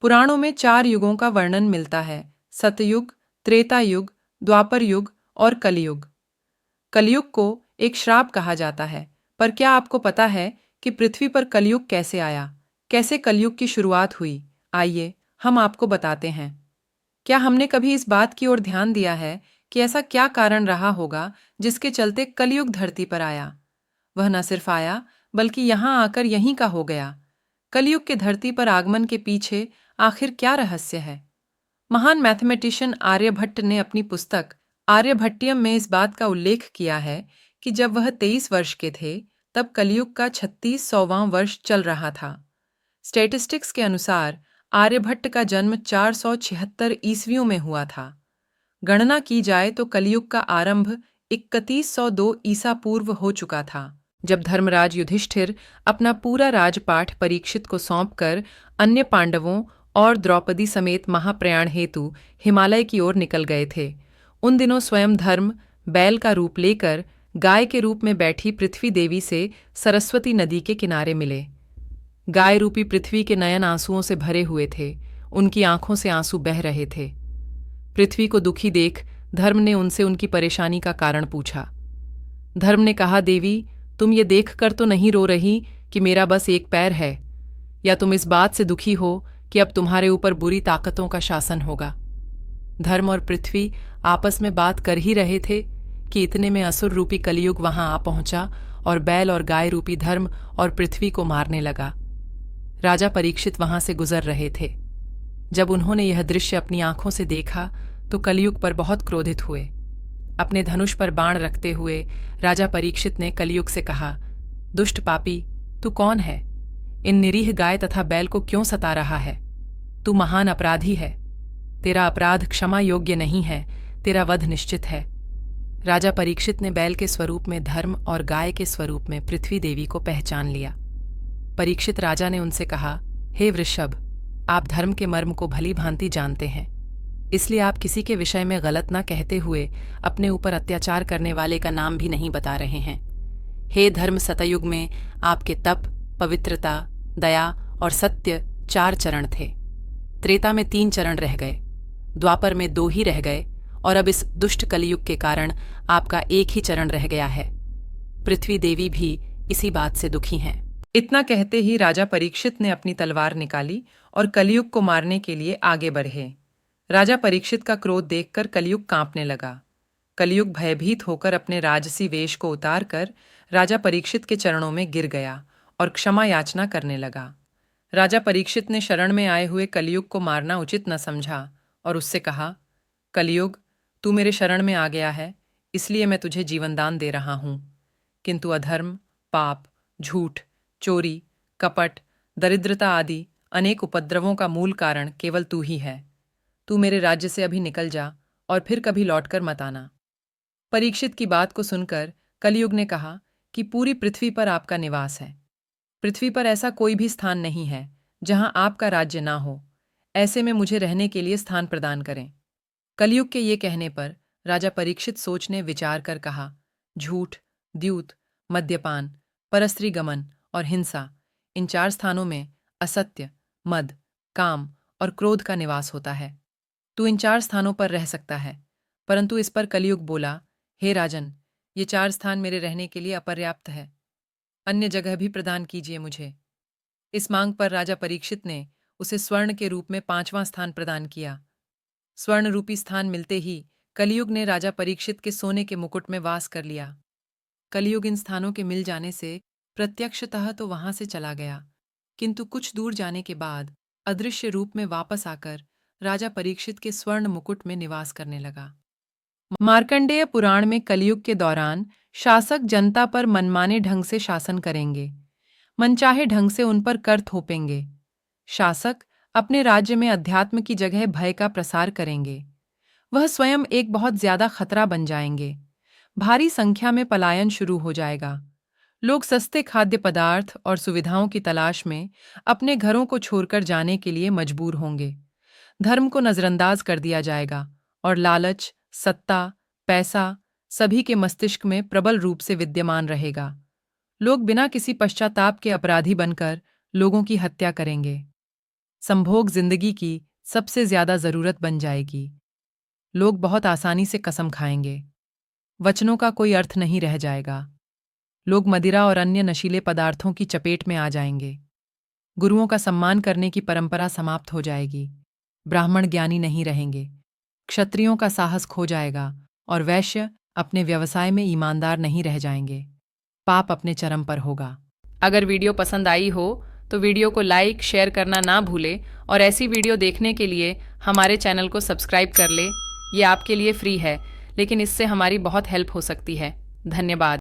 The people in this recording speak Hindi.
पुराणों में 4 युगों का वर्णन मिलता है: सतयुग, त्रेता युग, द्वापर युग और कलयुग। कलयुग को एक श्राप कहा जाता है, पर क्या आपको पता है कि पृथ्वी पर कलयुग कैसे आया? कैसे कलयुग की शुरुआत हुई? आइए, हम आपको बताते हैं। क्या हमने कभी इस बात की ओर ध्यान दिया है कि ऐसा क्या कारण रहा होगा जिसके चलते कलयुग धरती पर आया? वह न सिर्फ आया, बल्कि यहाँ आकर यहीं का हो गया। कलयुग के धरती पर आगमन के पीछे आखिर क्या रहस्य है? महान मैथमेटिशियन आर्यभट्ट ने अपनी पुस्तक आर्यभट्टियम में इस बात का उल्लेख किया है कि जब वह 23 वर्ष के थे, तब कलयुग का 36वां वर्ष चल रहा था। स्टैटिस्टिक्स के अनुसार आर्यभट्ट का जन्म 476 ईस्वियों में हुआ था। गणना की जाए तो कलयुग का आरंभ 3102 ईसा पूर्व हो चुका था, जब धर्मराज युधिष्ठिर अपना पूरा राजपाठ परीक्षित को सौंपकर अन्य पांडवों और द्रौपदी समेत महाप्रयाण हेतु हिमालय की ओर निकल गए थे। उन दिनों स्वयं धर्म बैल का रूप लेकर गाय के रूप में बैठी पृथ्वी देवी से सरस्वती नदी के किनारे मिले। गाय रूपी पृथ्वी के नयन आंसुओं से भरे हुए थे, उनकी आंखों से आंसू बह रहे थे। पृथ्वी को दुखी देख धर्म ने उनसे उनकी परेशानी का कारण पूछा। धर्म ने कहा, देवी, तुम ये देखकर तो नहीं रो रही कि मेरा बस एक पैर है, या तुम इस बात से दुखी हो कि अब तुम्हारे ऊपर बुरी ताकतों का शासन होगा? धर्म और पृथ्वी आपस में बात कर ही रहे थे कि इतने में असुर रूपी कलयुग वहां आ पहुंचा और बैल और गाय रूपी धर्म और पृथ्वी को मारने लगा। राजा परीक्षित वहां से गुजर रहे थे। जब उन्होंने यह दृश्य अपनी आंखों से देखा तो कलयुग पर बहुत क्रोधित हुए। अपने धनुष पर बाण रखते हुए राजा परीक्षित ने कलयुग से कहा, दुष्ट पापी, तू कौन है? इन निरीह गाय तथा बैल को क्यों सता रहा है? तू महान अपराधी है। तेरा अपराध क्षमा योग्य नहीं है, तेरा वध निश्चित है। राजा परीक्षित ने बैल के स्वरूप में धर्म और गाय के स्वरूप में पृथ्वी देवी को पहचान लिया। परीक्षित राजा ने उनसे कहा, हे वृषभ, आप धर्म के मर्म को भली भांति जानते हैं, इसलिए आप किसी के विषय में गलत ना कहते हुए अपने ऊपर अत्याचार करने वाले का नाम भी नहीं बता रहे हैं। हे धर्म, सतयुग में आपके तप, पवित्रता, दया और सत्य 4 चरण थे। त्रेता में 3 चरण रह गए, द्वापर में 2 ही रह गए, और अब इस दुष्ट कलयुग के कारण आपका 1 ही चरण रह गया है। पृथ्वी देवी भी इसी बात से दुखी हैं। इतना कहते ही राजा परीक्षित ने अपनी तलवार निकाली और कलयुग को मारने के लिए आगे बढ़े। राजा परीक्षित का क्रोध देखकर कलयुग कांपने लगा। कलयुग भयभीत होकर अपने राजसी वेश को उतारकर राजा परीक्षित के चरणों में गिर गया और क्षमा याचना करने लगा। राजा परीक्षित ने शरण में आए हुए कलयुग को मारना उचित न समझा और उससे कहा, कलयुग, तू मेरे शरण में आ गया है, इसलिए मैं तुझे जीवनदान दे रहा हूं। किंतु अधर्म, पाप, झूठ, चोरी, कपट, दरिद्रता आदि अनेक उपद्रवों का मूल कारण केवल तू ही है। तू मेरे राज्य से अभी निकल जा और फिर कभी लौटकर मत आना। परीक्षित की बात को सुनकर कलयुग ने कहा कि पूरी पृथ्वी पर आपका निवास है। पृथ्वी पर ऐसा कोई भी स्थान नहीं है जहां आपका राज्य ना हो। ऐसे में मुझे रहने के लिए स्थान प्रदान करें। कलयुग के ये कहने पर राजा परीक्षित सोचने विचार कर कहा, झूठ, द्यूत, मद्यपान, परस्त्री गमन और हिंसा, इन 4 स्थानों में असत्य, मद, काम और क्रोध का निवास होता है। तू इन 4 स्थानों पर रह सकता है। परंतु इस पर कलयुग बोला, हे राजन, ये 4 स्थान मेरे रहने के लिए अपर्याप्त है। अन्य जगह भी प्रदान कीजिए मुझे। इस मांग पर राजा परीक्षित ने उसे स्वर्ण के रूप में 5वां स्थान प्रदान किया। स्वर्ण रूपी स्थान मिलते ही कलयुग ने राजा परीक्षित के सोने के मुकुट में वास कर लिया। कलयुग इन स्थानों के मिल जाने से प्रत्यक्षतः तो वहां से चला गया, किंतु कुछ दूर जाने के बाद अदृश्य रूप में वापस आकर राजा परीक्षित के स्वर्ण मुकुट में निवास करने लगा। मार्कंडेय पुराण में कलयुग के दौरान शासक जनता पर मनमाने ढंग से शासन करेंगे, मनचाहे ढंग से उन पर कर थोपेंगे। शासक अपने राज्य में अध्यात्म की जगह भय का प्रसार करेंगे। वह स्वयं एक बहुत ज्यादा खतरा बन जाएंगे। भारी संख्या में पलायन शुरू हो जाएगा। लोग सस्ते खाद्य पदार्थ और सुविधाओं की तलाश में अपने घरों को छोड़कर जाने के लिए मजबूर होंगे। धर्म को नजरअंदाज कर दिया जाएगा और लालच, सत्ता, पैसा सभी के मस्तिष्क में प्रबल रूप से विद्यमान रहेगा। लोग बिना किसी पश्चाताप के अपराधी बनकर लोगों की हत्या करेंगे। संभोग जिंदगी की सबसे ज्यादा जरूरत बन जाएगी। लोग बहुत आसानी से कसम खाएंगे। वचनों का कोई अर्थ नहीं रह जाएगा। लोग मदिरा और अन्य नशीले पदार्थों की चपेट में आ जाएंगे। गुरुओं का सम्मान करने की परंपरा समाप्त हो जाएगी। ब्राह्मण ज्ञानी नहीं रहेंगे। क्षत्रियों का साहस खो जाएगा और वैश्य अपने व्यवसाय में ईमानदार नहीं रह जाएंगे। पाप अपने चरम पर होगा। अगर वीडियो पसंद आई हो तो वीडियो को लाइक शेयर करना ना भूले और ऐसी वीडियो देखने के लिए हमारे चैनल को सब्सक्राइब कर ले। ये आपके लिए फ्री है, लेकिन इससे हमारी बहुत हेल्प हो सकती है। धन्यवाद।